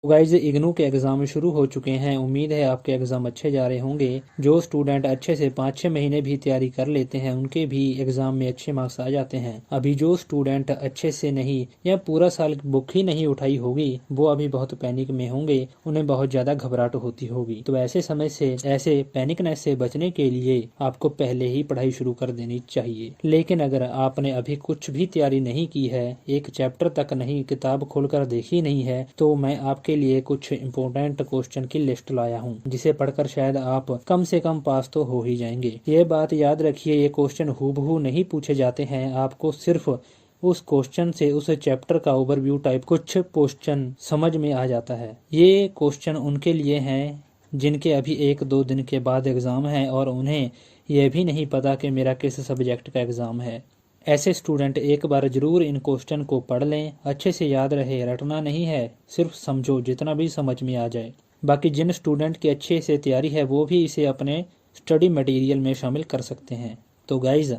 तो गाइज इग्नू के एग्ज़ाम शुरू हो चुके हैं। उम्मीद है आपके एग्ज़ाम अच्छे जा रहे होंगे। जो स्टूडेंट अच्छे से 5-6 महीने भी तैयारी कर लेते हैं उनके भी एग्ज़ाम में अच्छे मार्क्स आ जाते हैं। अभी जो स्टूडेंट अच्छे से नहीं या पूरा साल बुक ही नहीं उठाई होगी वो अभी बहुत पैनिक में होंगे, उन्हें बहुत ज़्यादा घबराहट होती होगी। तो ऐसे समय से ऐसे पैनिकनेस से बचने के लिए आपको पहले ही पढ़ाई शुरू कर देनी चाहिए। लेकिन अगर आपने अभी कुछ भी तैयारी नहीं की है, एक चैप्टर तक नहीं किताब खोलकर देखी नहीं है, तो मैं आपके लिए कुछ इम्पोर्टेंट क्वेश्चन की लिस्ट लाया हूँ जिसे पढ़कर शायद आप कम से कम पास तो हो ही जाएंगे। ये बात याद रखिए, ये क्वेश्चन हूबहू नहीं पूछे जाते हैं। आपको सिर्फ उस क्वेश्चन से उस चैप्टर का ओवरव्यू टाइप कुछ क्वेश्चन समझ में आ जाता है। ये क्वेश्चन उनके लिए हैं जिनके अभी 1-2 दिन के बाद एग्ज़ाम है और उन्हें यह भी नहीं पता कि मेरा किस सब्जेक्ट का एग्ज़ाम है। ऐसे स्टूडेंट एक बार जरूर इन क्वेश्चन को पढ़ लें, अच्छे से याद रहे, रटना नहीं है, सिर्फ समझो जितना भी समझ में आ जाए। बाकी जिन स्टूडेंट की अच्छे से तैयारी है वो भी इसे अपने स्टडी मटेरियल में शामिल कर सकते हैं। तो गाइज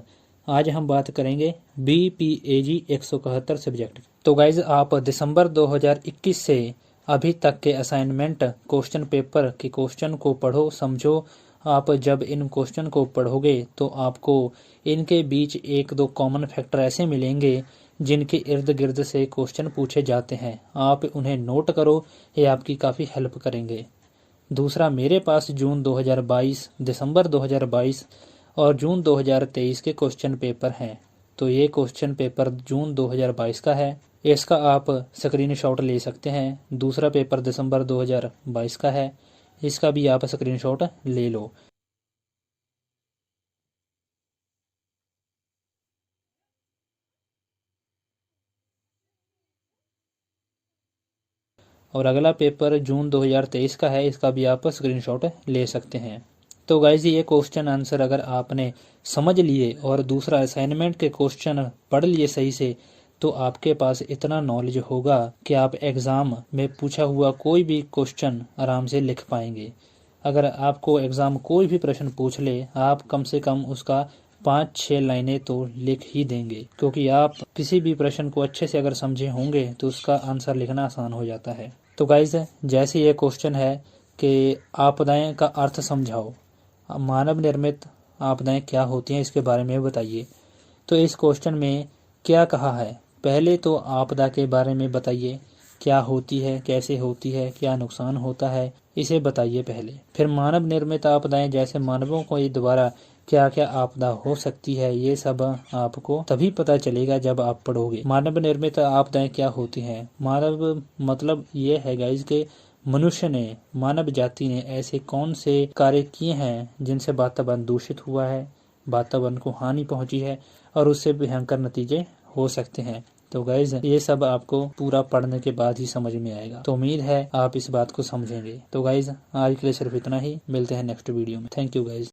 आज हम बात करेंगे BPAG 171 सब्जेक्ट। तो गाइज आप दिसंबर 2021 से अभी तक के असाइनमेंट क्वेश्चन पेपर के क्वेश्चन को पढ़ो, समझो। आप जब इन क्वेश्चन को पढ़ोगे तो आपको इनके बीच 1-2 कॉमन फैक्टर ऐसे मिलेंगे जिनके इर्द गिर्द से क्वेश्चन पूछे जाते हैं। आप उन्हें नोट करो, ये आपकी काफ़ी हेल्प करेंगे। दूसरा, मेरे पास जून 2022, दिसंबर 2022 और जून 2023 के क्वेश्चन पेपर हैं। तो ये क्वेश्चन पेपर जून 2022 का है, इसका आप स्क्रीनशॉट ले सकते हैं। दूसरा पेपर दिसंबर 2022 का है, इसका भी आप स्क्रीनशॉट ले लो। और अगला पेपर जून 2023 का है, इसका भी आप स्क्रीनशॉट ले सकते हैं। तो गाइज ये क्वेश्चन आंसर अगर आपने समझ लिए और दूसरा असाइनमेंट के क्वेश्चन पढ़ लिए सही से, तो आपके पास इतना नॉलेज होगा कि आप एग्ज़ाम में पूछा हुआ कोई भी क्वेश्चन आराम से लिख पाएंगे। अगर आपको एग्ज़ाम कोई भी प्रश्न पूछ ले, आप कम से कम उसका 5-6 लाइनें तो लिख ही देंगे, क्योंकि आप किसी भी प्रश्न को अच्छे से अगर समझे होंगे तो उसका आंसर लिखना आसान हो जाता है। तो गाइज जैसे ये क्वेश्चन है कि आपदाएं का अर्थ समझाओ, मानव निर्मित आपदाएं क्या होती हैं इसके बारे में बताइए। तो इस क्वेश्चन में क्या कहा है, पहले तो आपदा के बारे में बताइए, क्या होती है, कैसे होती है, क्या नुकसान होता है, इसे बताइए पहले। फिर मानव निर्मित आपदाएं, जैसे मानवों को द्वारा क्या क्या आपदा हो सकती है, ये सब आपको तभी पता चलेगा जब आप पढ़ोगे। मानव निर्मित आपदाएं क्या होती हैं, मानव मतलब ये है गाइज के मनुष्य ने, मानव जाति ने ऐसे कौन से कार्य किए हैं जिनसे वातावरण दूषित हुआ है, वातावरण को हानि पहुंची है और उससे भयंकर नतीजे हो सकते हैं। तो गाइज ये सब आपको पूरा पढ़ने के बाद ही समझ में आएगा। तो उम्मीद है आप इस बात को समझेंगे। तो गाइज आज के लिए सिर्फ इतना ही, मिलते हैं नेक्स्ट वीडियो में। Thank you guys.